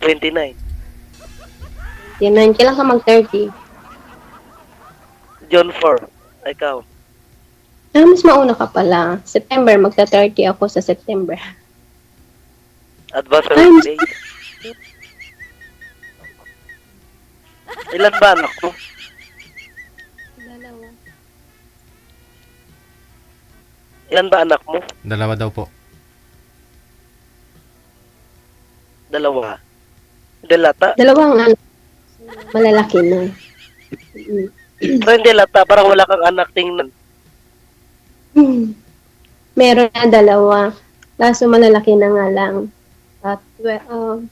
29. 29. Kailan ka mag-30? June 4. Ikaw. Mas mauna ka pala. September, magta-30 ako sa September. Advance Ay, birthday. Ilan ba anak mo? Dalawa. Ilan ba anak mo? 2 daw po. Dalawa. Delata. Dalawang anak. Malalaki na. Mm. Pero hindi lata. Parang wala kang anak tingnan. Meron na dalawa. Kaso malalaki na nga lang. At 13,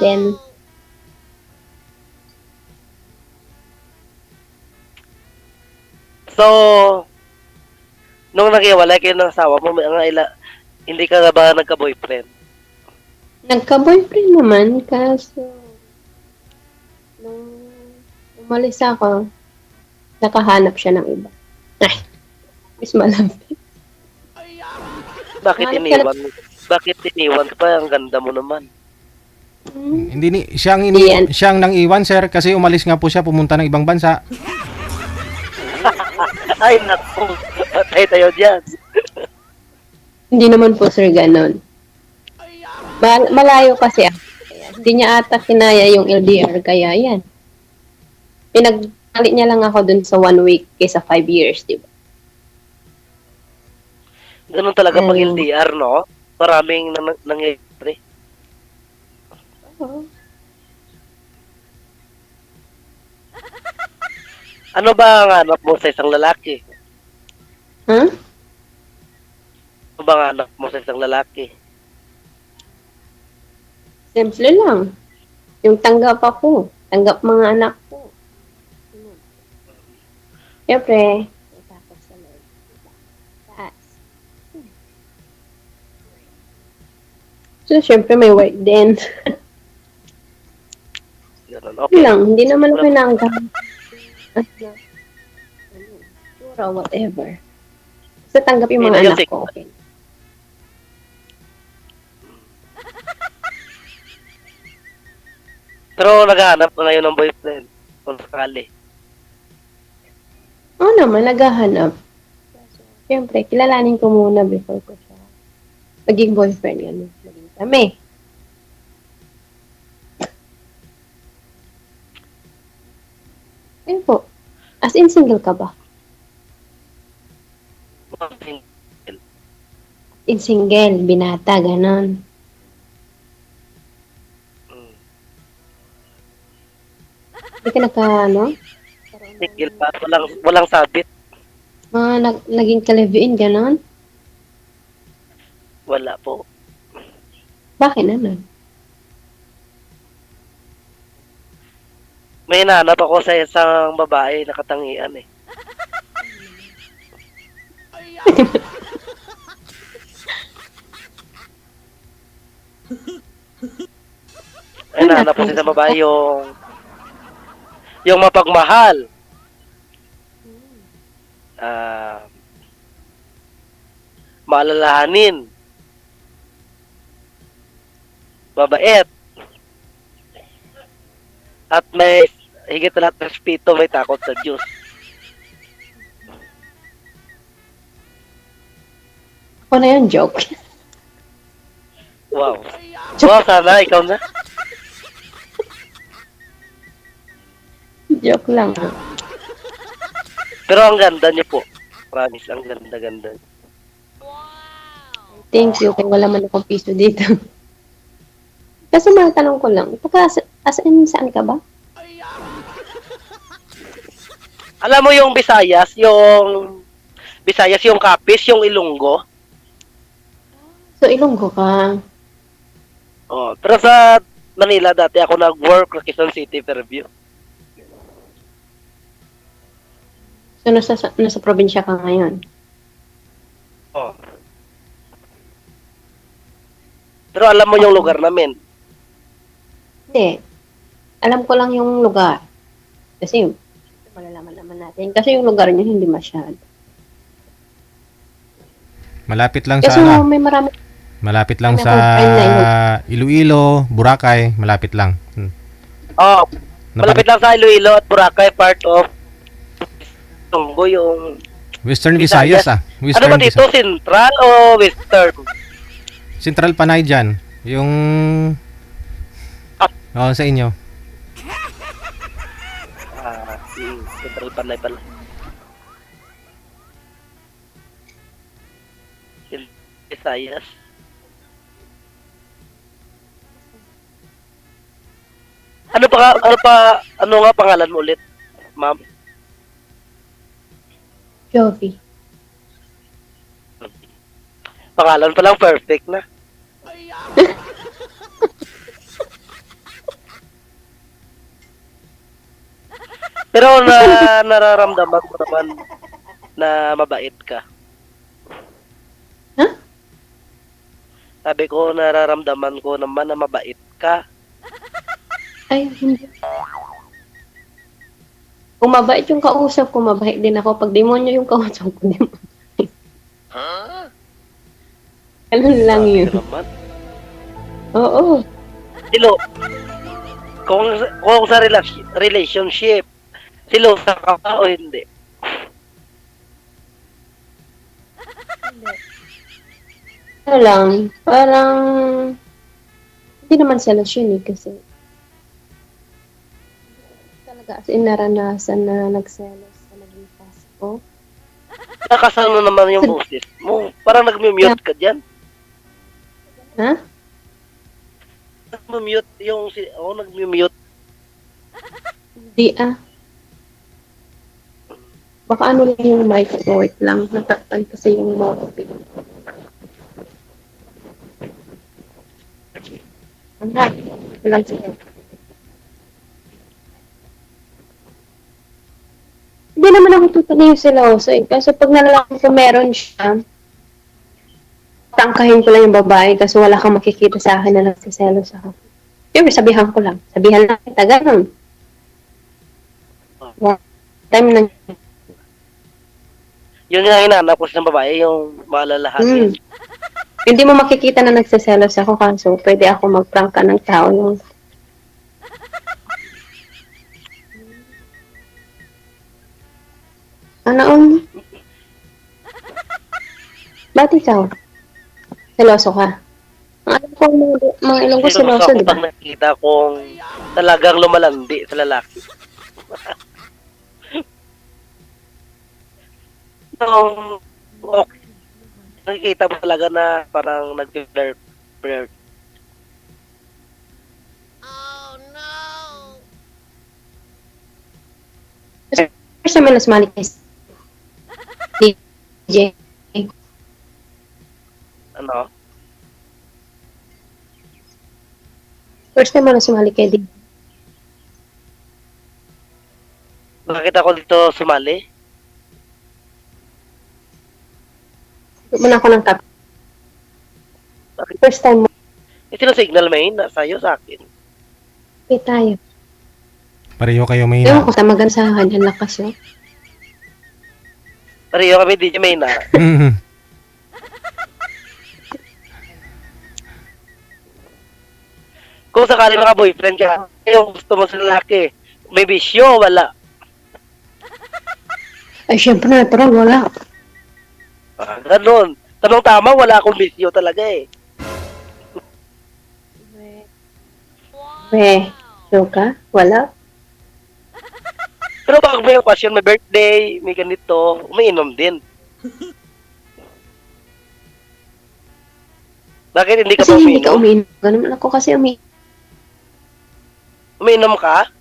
then So, nung naghiwalay kayo ng asawa mo, hindi ka na ba nagka-boyfriend? nagka-boyfriend naman. Kaso nung umalis ako, nakahanap siya ng iba. Ay, mas malapit. Bakit Hanap iniwan? Bakit iniwan pa? Ang ganda mo naman. Hindi siyang Yan. siyang nang iwan, sir, kasi umalis nga po siya pumunta ng ibang bansa. Ay, naku. Patay tayo dyan. Hindi naman po, sir, ganon. Malayo kasi ako. Kaya hindi niya ata kinaya yung LDR, kaya yan. Pinagpalit niya lang ako dun sa 1 week kaysa 5 years, di ba? Ganun talaga pag Ayun. LDR, no? Maraming nangyayari. Ano ba ang hanap mo sa isang lalaki? Huh? Ano ba ang hanap mo sa isang lalaki? Simple lang. Yung tanggap ako. Tanggap mga anak ko. Siyempre, tapos sa Lord. Taas. So, siyempre may work din. Ganun, Okay okay. lang. Hindi naman ako pinanggang. Sura, whatever. Basta tanggap yung mga Hindi, anak kasi- ko. Okay. Pero naghahanap ka ngayon ng boyfriend. Kung sakali. Oo naman, naghahanap. Siyempre, kilalanin ko muna before ko siya maging boyfriend. Yan. Maging kami. Ayun po. As in, single ka ba? In single, binata, ganon. Mm. Hindi ka ano? Single pa. Walang sabit. Naging ka-live-in, ganon? Wala po. Bakit naman? May hinahanap ako sa isang babae na katangian eh. May hinahanap ko sa isang babae yung mapagmahal. Maalalahanin. Mabait. At may higit na lahat ng respeto, may takot sa Diyos. Ako na yun, joke. Wow. Wow, sana ikaw na. Joke lang. Pero ang ganda niyo po. Promise, ang ganda-ganda. Thank you, kung wala man akong piso dito. Kasi matanong ko lang, saan ka ba? Alam mo yung Visayas, yung Capiz, yung Ilonggo. So, Ilonggo ka. Oh, pero sa Manila dati ako nag-work sa Quezon City, Fairview. So, nasa probinsya ka ngayon. Oh. Pero alam mo yung lugar namin. Hindi. Alam ko lang yung lugar. Kasi, malalaman naman natin. Kasi yung lugar niyo hindi masyado. Malapit lang Kasi sa may marami. malapit lang May sa akong friend Iloilo, Boracay, malapit lang. Oh, malapit lang sa Iloilo at Boracay, part of Tunggo yung... Western Visayas. Visayas ah. Ano Western ba dito? Central o Western? Central Panay dyan. Yung... Oh, sa inyo. Central Panay pala. Visayas. Ano nga pangalan mo ulit, ma'am? Jovi. Pangalan pa lang perfect na. Pero nararamdaman ko naman na mabait ka. Huh? Sabi ko, nararamdaman ko naman na mabait ka. Ay, hindi. Kung mabait yung kausap ko, mabait din ako. Pag demonyo yung kausap ko, demonyo. Ganun lang Sabi yun. ko naman. Oo. Silo, kung sa relationship, silosa ka ba o hindi? Ano lang, parang hindi naman selos yun eh, kasi talaga as in naranasan na nagselos sa naging past ko. Nakasano naman yung boses mo. Parang nag-mute ka dyan. Ha? Nag-mute yung nag-mute. Hindi ah. Baka ano lang yung mic ko, wait lang. Natakpan kasi yung mic. Walang sige. Hindi naman ako totally yung siloso eh. Kasi pag nalalaman ko meron siya, tangkahin ko lang yung babae kasi wala kang makikita sa akin na nagsiselos ako. Siyempre, sabihan ko lang. Sabihan lang kita, ganun. Time na. Yun nga hinanap ko ng babae, yung malalahanin. Hindi mo makikita na nagsiselos ako kaso pwede ako mag-prank ka ng tao yung ano? Ba't ikaw? Seloso ka? Ang alam ko, mga ilong ko seloso, ako di ba? pag nakita kong talagang lumalandi sa lalaki. So, okay. Nakikita mo talaga na parang nag-flirt. First time na sumali kay DJ. Ano? First time na sumali kay DJ. Bakit ako dito sumali? Muna ako ng top. First time mo. Sino signal may na sa'yo sa akin? Okay tayo. Pareho kayo may Ewan ko, tamagan sa kanya lakas yun. Pareho kami DJ may na. Kung sakali maka-boyfriend ka, yung gusto mo sa lalaki, may bisyo, wala. Ay, syempre natural, wala. Ganun. Tanong tama, wala akong bisyo talaga eh. Show ka? Wala. Pero pag may okasyon, may birthday, may ganito, umiinom din. Bakit hindi ka Kasi pa hindi ka umiinom? umiinom. Ganun ako kasi umiinom. Umiinom ka?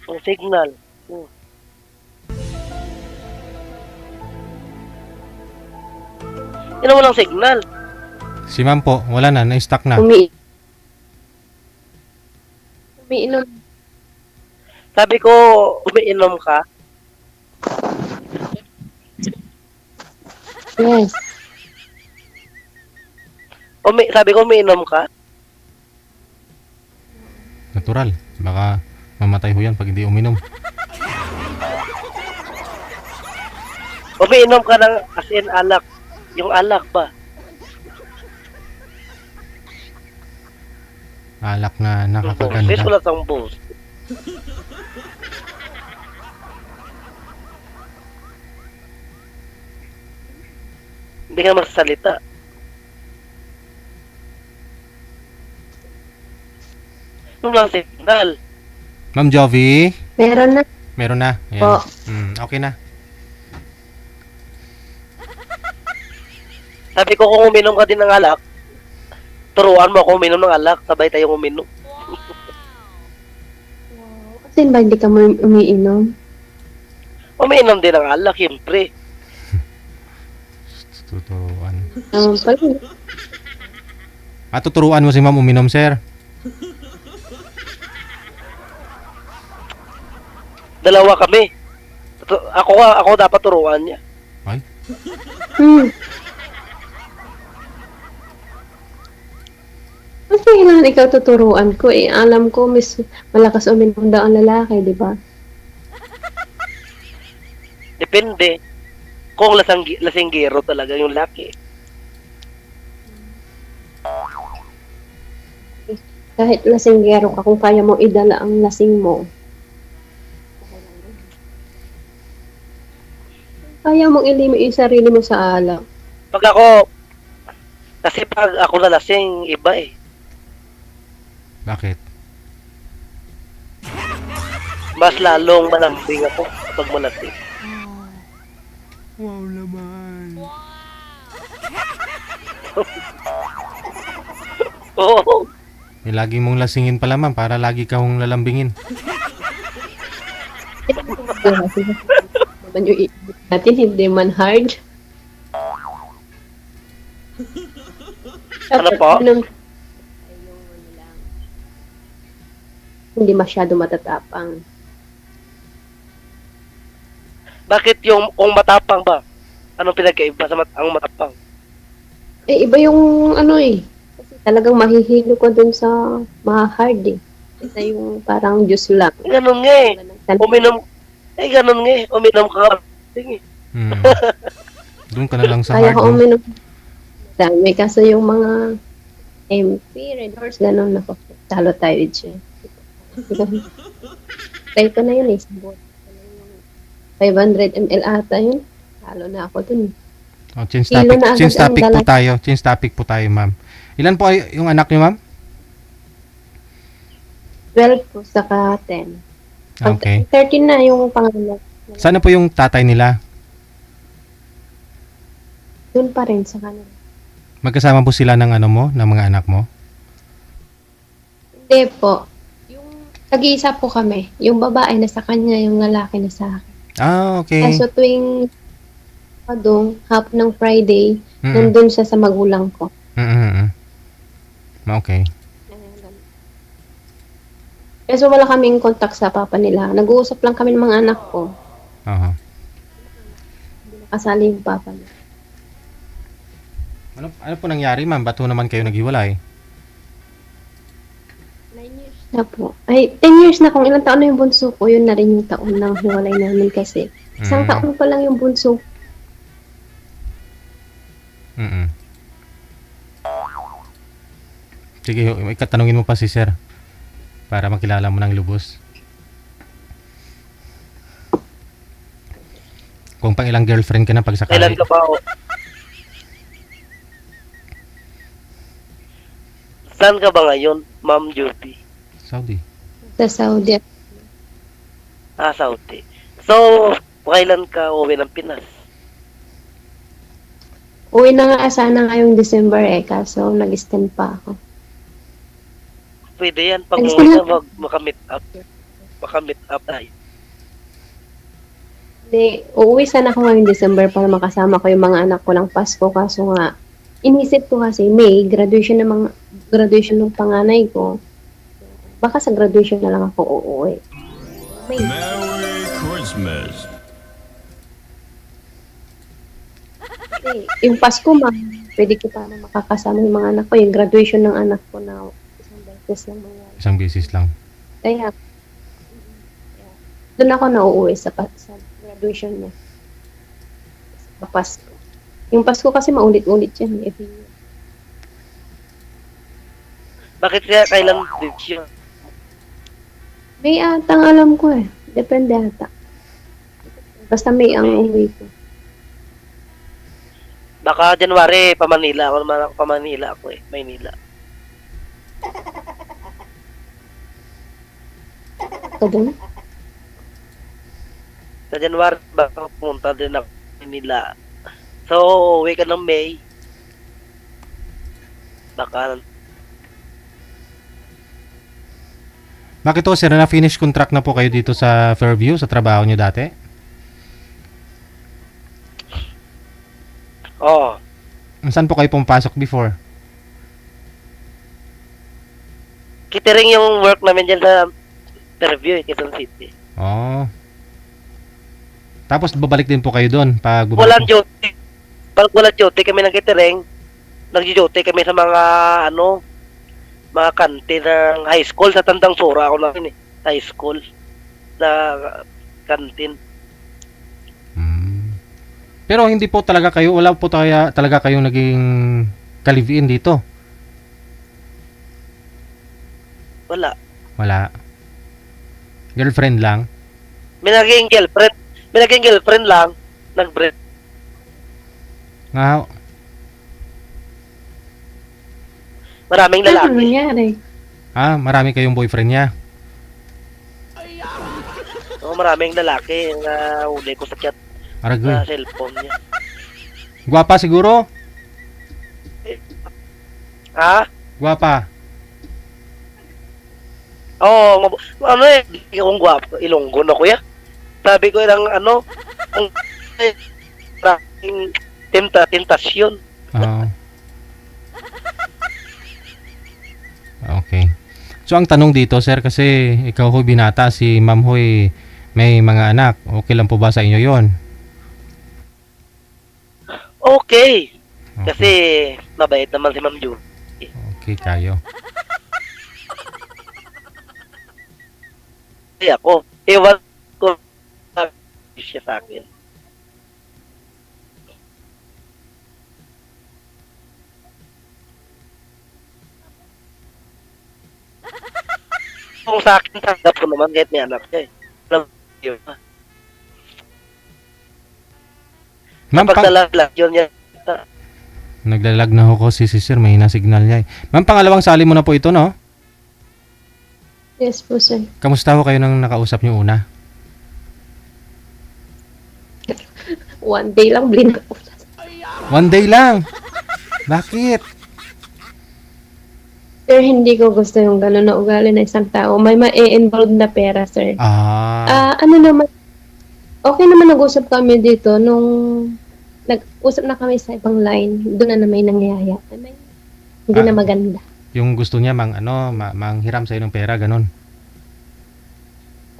Ang signal. Yan ang walang signal. Si ma'am po, wala na, na-stuck na. Umiinom. Sabi ko, umiinom ka? Yes. Sabi ko, umiinom ka? Natural. Baka mamatay ho yan pag hindi uminom. Umiinom ka ng as in alak. Yung alak ba? Alak na Boses, nakakaganda. wala tang boss. Hindi ka magsalita. Yung lang signal. Ma'am Jovi, Meron na meron na. Ayan. po. Okay na. Sabi ko kung uminom ka din ng alak, turuan mo ako uminom ng alak, sabay tayong uminom. Kasi ba hindi ka mo umiinom? Umiinom din ng alak, siyempre. Tuturuan. Pala. Tuturuan mo si ma'am uminom, sir. Dalawa kami. Ako dapat turuan niya. Ay, Hmm. Kasi kailangan ikaw tuturuan ko eh. Alam ko, malakas uminom daw ang lalaki, di ba? Depende. Kung lasinggero talaga yung laki. Kahit lasinggero ka, kung kaya mo idala ang lasing mo. Kaya mong ilimi yung sarili mo sa alak. Kasi pag ako nalasing, iba eh. bakit? Mas lalong malambing ako pag malasing. Wow naman. Oo. Lagi mong lasingin pala ma'am para lagi ka hong lalambingin. Naman yung iibig natin, hindi man hard. Ano po? Hindi masyado matatapang. Bakit kung matapang ba? Anong pinagkaiba sa ang matapang? Eh, iba yung ano eh. Kasi talagang mahihilo ko dun sa mga hard eh. Ito yung parang juice lang. Ganun nga eh. Ganun nga eh. Uminom ka. Sige. Doon ka na lang sa Kaya hard. ko No? uminom. Dami. Kaso yung mga MP, Red Horse, ganun na. Talo tayo dyan. Try ko na yun eh. 500 ml ata yun. Talo na ako dun. Change Kilo topic. na agad Change topic ang po dala. tayo. Change topic po tayo, ma'am. Ilan po ay yung anak niyo, ma'am? 12 po, saka 10. Okay. 13 na yung pangalan. Sana po yung tatay nila? Doon pa rin sa kanila. Magkasama po sila ng ano mo, ng mga anak mo? Hindi po. Yung tag-iisa po kami. Yung babae na sa kanya, yung lalaki na sa akin. Okay. Kaso tuwing hap ng Friday, Mm-mm. nandun siya sa magulang ko. Mm-mm. Okay. Kaso wala kaming contact sa papa nila. Nag-uusap lang kami ng mga anak ko. Aha. Hindi nakasali yung papa nila. Ano po nangyari, ma'am? Ba't po naman kayo naghiwalay? 9 years na po. Ay, 10 years na. Kung ilang taon na yung bunso ko, yun na rin yung taon ng hiwalay namin kasi. Isang taon pa lang yung bunso. Mm-mm. Sige, ikatanungin mo pa si sir para makilala mo ng lubos. Kung pang ilang girlfriend ka na pag sakali. Kailan ka ba ako? Saan ka ba ngayon, Ma'am Judy? Saudi. Sa Saudi. Saudi. So, kailan ka uwi ng Pinas? Uwi na nga sana ngayong December eh. Kaso nag-extend pa ako. Pwede yan. Pag Alis uwi na. na, makamit up. Makamit up tayo. Hindi, uuwi sana ako ngayong December para makasama ko yung mga anak ko ng Pasko. Kaso nga, inisip ko kasi May, graduation ng panganay ko. Baka sa graduation na lang ako uuwi. May. Merry Christmas. Kasi yung Pasko, pwede ko pa na makakasama yung mga anak ko. Yung graduation ng anak ko na isang beses lang mangyari. Isang beses lang. Kaya, doon ako nauuwi sa graduation niya. sa Pasko. Yung Pasko kasi maulit-ulit yan. Every year. Bakit kaya kailan dates yun? May atang alam ko eh. Depende ata. Basta may ang uwi ko. Baka January, pa-Manila. Ako naman ako pa-Manila ako eh. Maynila. Ito doon? Sa January, baka pumunta din ako Manila. So, uwi ka ng May. Baka, Bakit to, sir? Na-finish contract na po kayo dito sa Fairview, sa trabaho nyo dati? oh, Saan po kayo pumapasok before? catering yung work namin dyan sa interview eh, Quezon City. Oh. Tapos babalik din po kayo doon pag Walang duty. Pag walang duty kami ng catering, nag-duty kami sa mga, mga kantin ng high school. Sa Tandang Sura ako lang eh. High school na kantin. Hmm. Pero hindi po talaga kayo, wala po talaga kayong naging ka-live-in dito. Wala. Wala. Girlfriend lang. May naging girlfriend lang. Nag-break. Nga, Maraming Ano lalaki. nangyari? marami kayong boyfriend niya. Oo, maraming lalaki na huli ko sa chat na Aragoy. cellphone niya. Gwapa siguro? Ha? Gwapa. Oo, ano eh, hindi akong gwapo. Ilonggo na kuya. Sabi ko lang kung maraming tentasyon. Oo. Okay. So ang tanong dito, sir, kasi ikaw ho binata, si Ma'am Hoy may mga anak. Okay lang po ba sa inyo yon? Okay. Kasi mabait naman si Ma'am Ju. Okay kayo. Kasi ako, ewan ko siya sa akin. Kung sa akin, tanggap ko naman kahit may anak siya eh. Alam yun. Ma'am, Kapag nalalag yun yan. naglalag na ho ko si sir, may signal niya eh. Ma'am, pangalawang sali mo na po ito, no? Yes po, sir. Kamusta ho kayo nang nakausap niyo una? One day lang, blinak ko. One day lang. Bakit? Sir, hindi ko gusto yung gano'n na ugali na isang tao. May ma-involve na pera, sir. Ano naman, okay naman nag-usap kami dito nung nag-usap na kami sa ibang line. Doon na may nangyayari. Hindi na maganda. Yung gusto niya manghiram sa ng pera, ganun.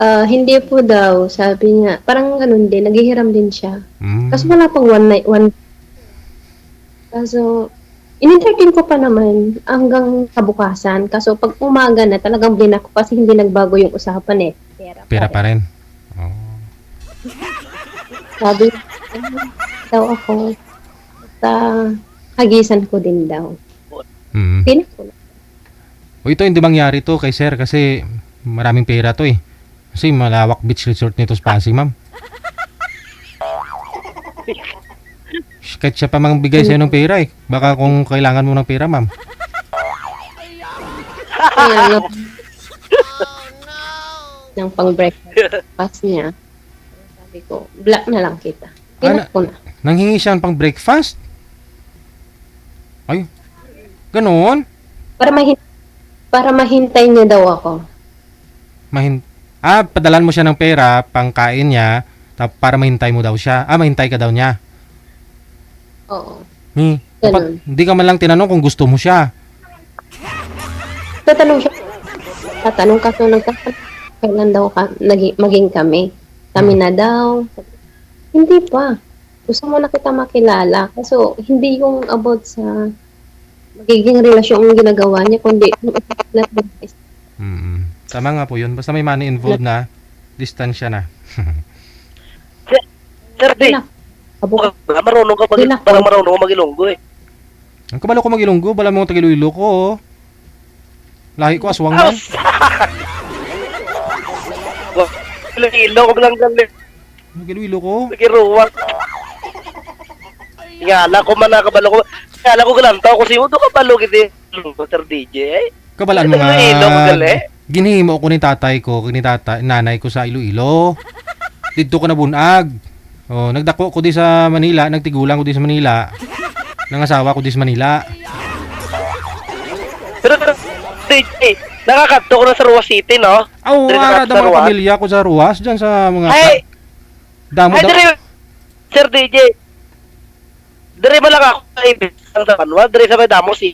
Hindi po daw, sabi niya. Parang ganun din, naghihiram din siya. Kaso wala pang one. Kaso, in-entertain ko pa naman hanggang kabukasan. Kaso pag umaga na, talagang blinak ko kasi hindi nagbago yung usapan eh. Pera pa rin. Oh. Sabi daw ako, basta hagisan ko din daw. Pinak ko na. O ito hindi mangyari to kay sir kasi maraming pera to eh. Kasi malawak beach resort nito sa Pasig, ma'am. Kahit siya pa mangbigay sa'yo ng pera eh. Baka kung kailangan mo ng pera, ma'am. Kaya ng pang-breakfast niya. Sabi ko, black na lang kita. Pinak ko na. Nanghingi siya ng pang breakfast? Ay, ganoon? Para mahintay niya daw ako. Padalan mo siya ng pera, pangkain niya, para mahintay mo daw siya. Mahintay ka daw niya. Oo. Dapat, hindi ka man lang tinanong kung gusto mo siya. Tatanong kaso kailan daw maging kami. Kami na daw. Hindi pa. Gusto mo na kita makilala. Kaso, hindi yung about sa magiging relasyon ang ginagawa niya, kundi Tama nga po yun. Basta may money involved na, distansya na. Sir D, Abo, Marunong ka Dila ko. parang marunong ka mag-Ilonggo eh. Ang kabalo ko mag-Ilonggo, bala mo Tagiloilo ko. Oh. Lahi ko aswang man. Iloilo ko lang galing. Tagiloilo ko. Nagiruwak. Ngala ko man nakabalo ko. Ngala ko galantaw ko si Udo kabalo giti. Sir DJ eh. Kabalaan mo Iloilo ko nga. gali. Ginhimo ko ni tatay ko, nanay ko sa Iloilo. Dito ko na bunag. Oh, nagdako ko di sa Manila, nagtigulang ko di sa Manila. Nangasawa ko di sa Manila. Pero DJ, nakakadto ko na sa Ruas City no? Aw, Dire ka ara sa da mga Ruas? pamilya ko sa Ruas diyan sa mga Ay, damo ay daw. dire Sir DJ. Dire ba lang ako sa ibisang sa Panwa, dire sa may Damo si.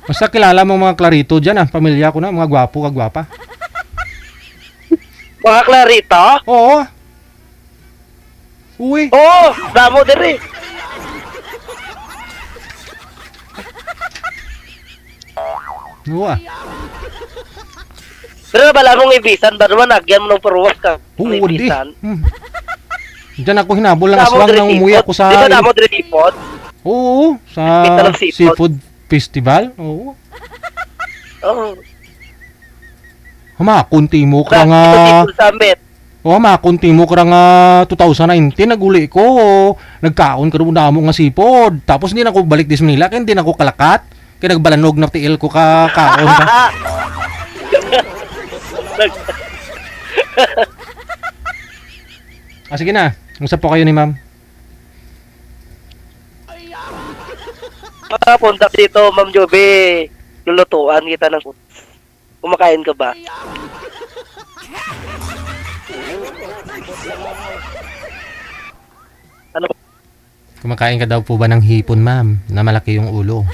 Basta kilala mo mga Clarito diyan ah, pamilya ko na, mga gwapo kagwapa. Mga Clarita. Oo. Uy, Oo, Damo dire. nuwa. Pero bala mong ibisan ba naman nagyan mo ng paruwas ka? Oo, Ng di. ibisan. Diyan ako hinabol ng Damo aswang dire nang umuwi sipot. ako sa Di ba Damo dire sipot? Oo, sa Kita ng seafood. seafood festival. Oo. Oo. Hamakunti mo ka Sa nga. Ito Summit. O hamakunti mo ka nga 2019 naguli ko. Nagkaon ka na mo nga sipod. Tapos hindi na ako balik dis Manila kaya hindi na ako kalakat. Kaya nagbalanog na tiil ko ka kaon ka. Sige na. Usap po kayo ni ma'am. Punta dito, Ma'am Jobe. Lulutuan kita ng kumakain ka ba? Ano? Kumakain ka daw po ba ng hipon ma'am na malaki yung ulo?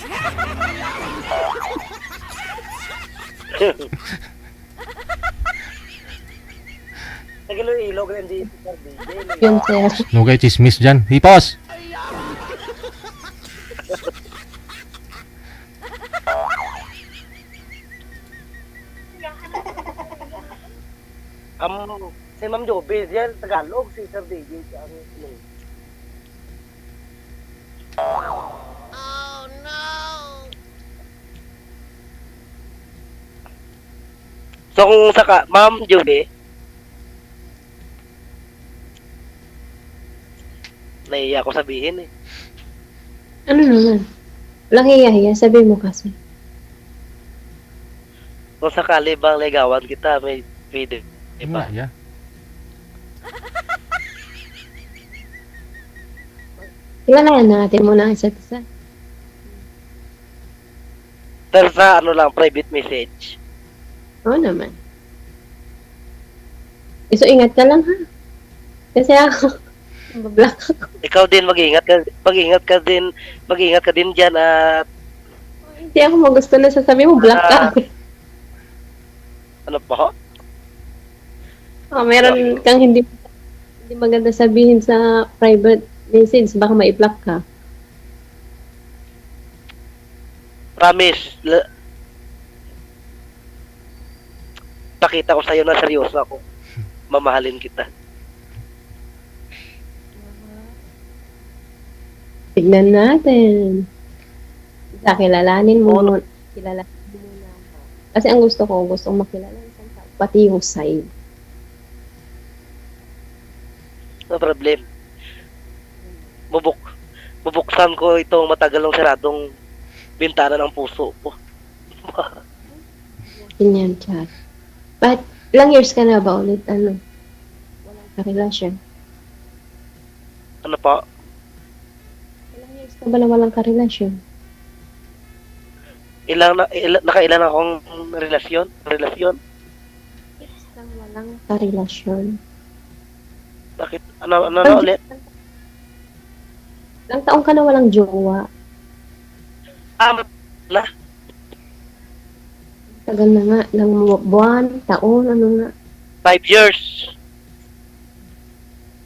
Nagilo-ilo ko hindi. yun, sir. Nugay chismis dyan. Hipos! Si Ma'am Jobe, yan, Tagalog, si Sir DJ, ang So kung saka, Ma'am Jobe, naiiya ako sabihin eh. Ano naman? Walang hiya-hiya, sabi mo kasi. Kung sakali bang ligawan kita, may video. Diba? Diba? Yeah. Kilalayan natin muna ang isa't isa. Pero sa ano lang, private message. Oo naman. So, ingat ka lang ha. Kasi ako, mablock ako. Ikaw din mag-ingat ka din diyan at Hindi ako magusto na sasabi mo, block ka. ano pa? Oh, meron kang hindi maganda sabihin sa private message, baka ma-block ka. Promise. Pakita ko sa'yo na seryoso ako. Mamahalin kita. Tignan natin. Kilalanin mo muna. Kilalanin mo muna ako. Kasi ang gustong makilala isang tao, pati yung side. No problem. Bubuksan ko itong matagal ng saradong bintana ng puso ko. Ganyan, chat. But, ilang years ka na ba ulit, walang karelasyon? Ano pa? Ilang years ka ba na walang karelasyon? Nakailan akong relasyon? Years kang walang karelasyon. Bakit? Ano ulit? Ilang taong ka na walang jowa? Na? Tagal na nga, ilang buwan, taon, ano nga. 5 years.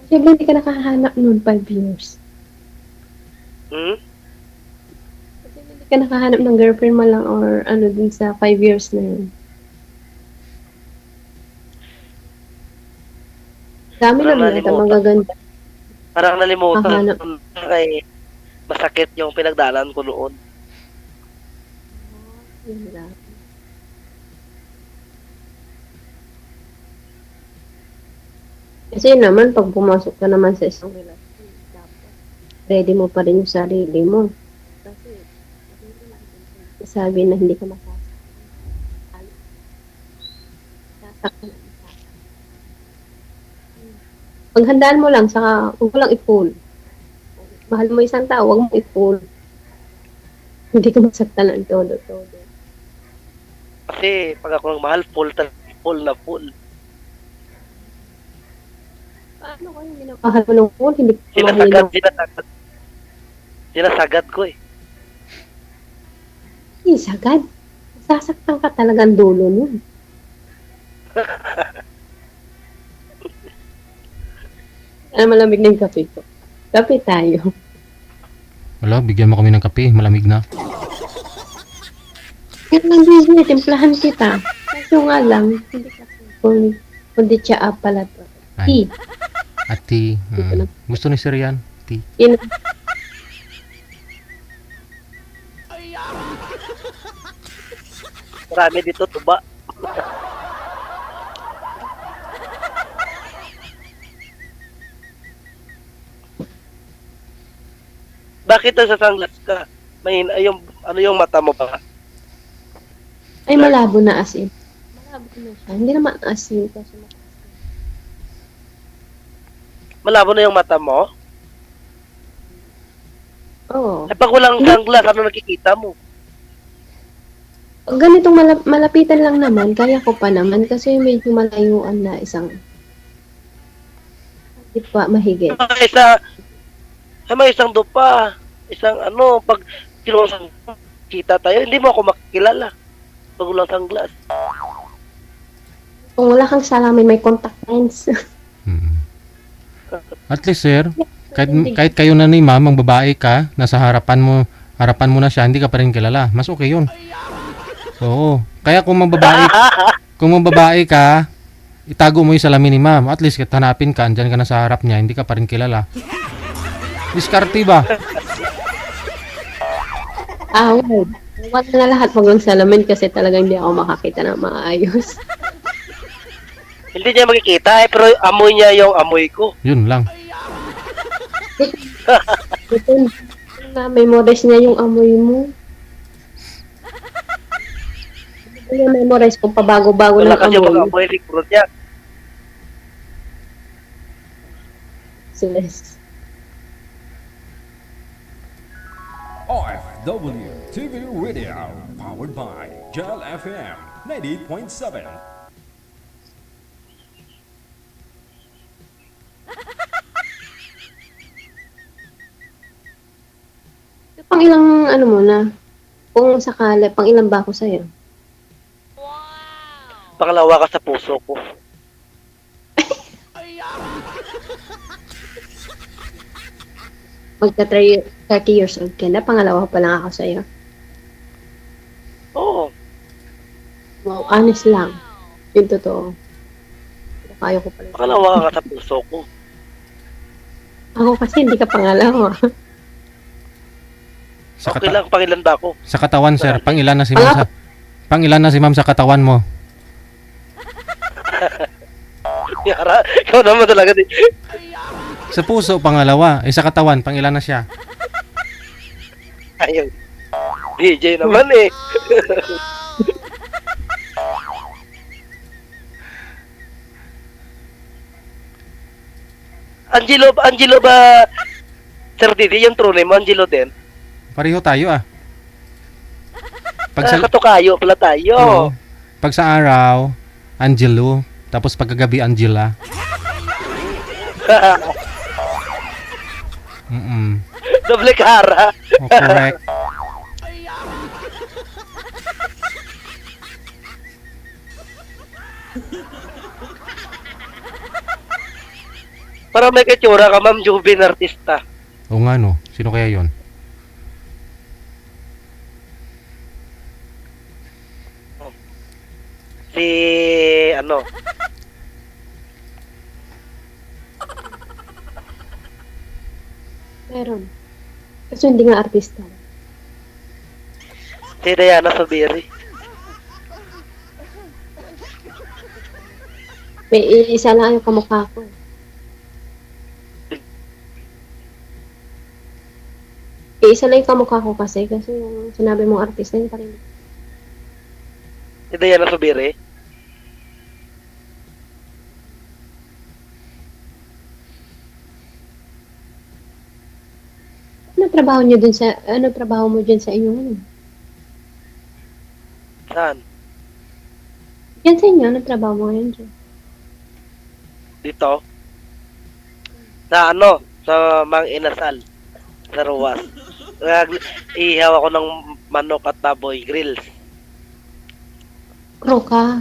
Siyempre, hindi ka nakahanap noon 5 years. Hmm? Kasi hindi ka nakahanap ng girlfriend mo lang or ano din sa 5 years na yun. Dami Wala naman ito, nalimutan. magaganda. Parang nalimutan Hahanap. ko na kay masakit yung pinagdaanan ko noon. Yun lang. Kasi naman, pag pumasok ka naman sa isang relasyon, dapat ready mo pa rin yung sarili mo. Kasi, sabi na hindi ka masasaktan. Sasaktan ang sasaktan. Paghandaan mo lang, saka huwag mo lang i-pull. Mahal mo isang tao, huwag mo i-pull. Hindi ka masaktan ng todo-todo. Kasi pag ako nagmahal, full na full. Paano kayo minamahal mo ng full? Hindi ko Sinasagad, mahal sinasagad ko eh. ng sagad. Sasaktan ka talagang dulo nun. Ano malamig na yung kape ko? Kape tayo. Wala, bigyan mo kami ng kape, malamig na. Yan lang din, timplahan kita. Kaso nga lang, hindi ka kundi siya pala to. Ay, Tea. ati, gusto ni Sir yan, ati. In- Marami dito, tuba. Bakit nasasanglas ka? May yung ano yung mata mo ba? Ay, malabo na as in. Malabo na siya. Hindi naman as in. Kasi Malabo na yung mata mo? oo. Eh pag walang sunglass, ano nakikita mo? Ganitong malapitan lang naman, kaya ko pa naman kasi medyo malayuan na isang di pa mahigit. May isang dupa. Isang ano, pag kinusang kita tayo, hindi mo ako makikilala. Pag walang sunglass. Kung wala kang salamin, may contact lens. Mm. At least sir, kahit kayo na ni ma'am, ang babae ka, nasa harapan mo na siya, hindi ka pa rin kilala. Mas okay yun. Oo. Kaya kung mababae ka, itago mo yung salamin ni ma'am. At least kahit hanapin ka, andyan ka na sa harap niya, hindi ka pa rin kilala. Diskarte ba? Wag. Wag na lahat, wag lang salamin kasi talaga hindi ako makakita ng maayos. Hindi niya makikita eh, pero amoy niya yung amoy ko. Yun lang. Ito na, memorize niya yung amoy mo. Hindi niya memorize kung pabago-bago Wala ng kasi amoy. mag-amoy recruit niya. Siles. OFW TV Radio, powered by Gel FM 90.7. Pang ilang ano mo na? Kung sakali, pang ilang ba ako sa'yo? Pangalawa ka sa puso ko. Magka 30 years old ka na, pangalawa pa lang ako sa'yo. Oo. Wow, honest lang. Yung totoo. Kaya ko pala. Pangalawa ka sa puso ko. Ako kasi hindi ka pangalawa. Sa, Okay lang, pangilan ba ako? sa katawan sir, pangilan na si ma'am sa katawan mo. Yara, ikaw naman talaga din. Sa puso, pangalawa. Sa katawan, pangilan na siya. Ayun. DJ naman eh. Angelo ba? Sir Didi, yung true name mo, Angelo din. Pareho tayo ah. Pag sa, Katukayo pala tayo. oo. Pag sa araw, Angelo. Tapos pagkagabi, Angela. Doble cara. Oh, correct. Para may katsura ka, Ma'am Jubin, artista. Oo nga no. Sino kaya yon? Si, ano, Meron. Kasi hindi nga artista. Si Diana Subiri. May isa lang yung kamukha ko. Isa lang yung kamukha ko kasi yung sinabi mong artista yun pa rin. Si Diana Subiri. Ano trabaho mo dyan sa inyong ano? Saan? Yan sa inyo, ano trabaho mo ngayon dyan? Dito? Sa ano? Sa Mang Inasal. Sa Ruwas. Ihaw ako ng manok at baboy grills. Crow ka.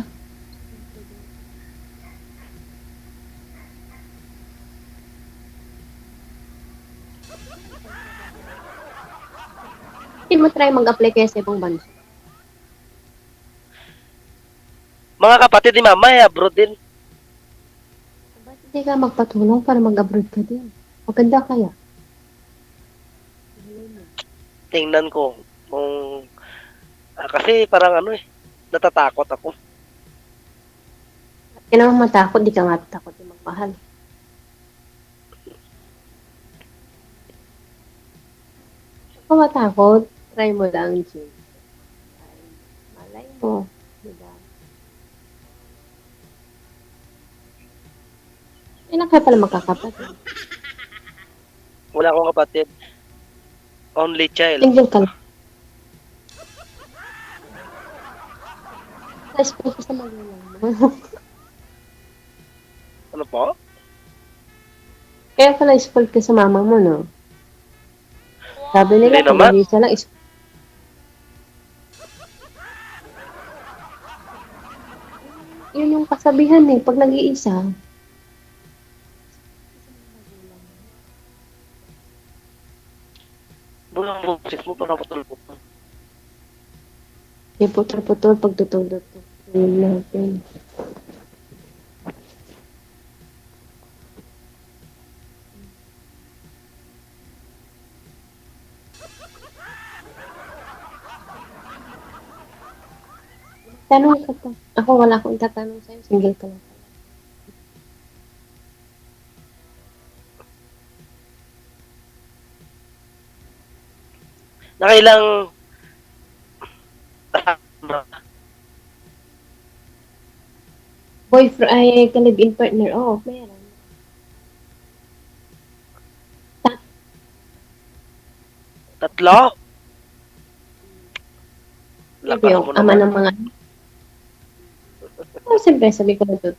Hindi mo try mag-apply kaya sa ibang bansa. Mga kapatid ni Mama, abroad din. Ba't hindi ka magpatulong para mag-abroad ka din? Maganda kaya? Tingnan ko. Kung... kasi parang ano natatakot ako. Kaya naman matakot, di ka nga takot yung magmahal. Kung matakot, try mo lang, Jim. Malay mo, diba? Ilan kayo pala magkakapatid? Wala akong kapatid. Only child. Single ka lang. Sa-spoil ka sa magulang mo. Ano po? Kaya pala spoiled ka sa mama mo, no? Sabi nila, Hindi naman. pag isa lang, yun yung kasabihan pag nag-iisa. Bulang buksis mo, parang putol-putol. Yung putol-putol, pagtutol-tutol. Yun natin. Tanong ka pa. Ako wala akong tatanong sa'yo. Single ka lang pala. Nakailang... Boyfriend, ay ka-live-in partner. Oo, meron. Tatlo? Sabi Lakas yung mo ama naman. ng mga... Oh, siyempre, sabi ko na ito.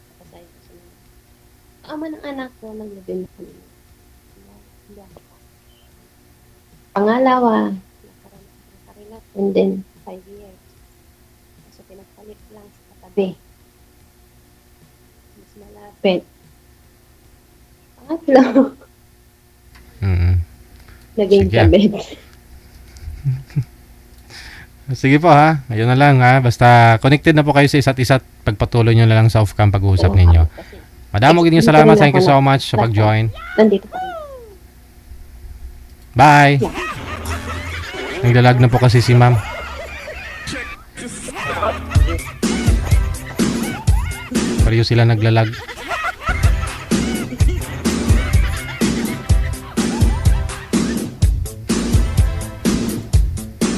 Ama ng anak ko, nag-live-in partner. Hindi ako. Pangalawa, and then 5 years. So, pinagpalit lang sa katabi. Mas malapit. Pangatlo, naging Sige. kabit. Sige po ha. Ayun na lang ha. Basta connected na po kayo sa isa't isa at pagpatuloy nyo na lang sa off-cam pag-uusap ninyo. Kasi Madamo gid yung salamat. Thank you so much sa pag-join. nandito pa rin. Bye! Naglalag na po kasi si ma'am. Pareho sila naglalag.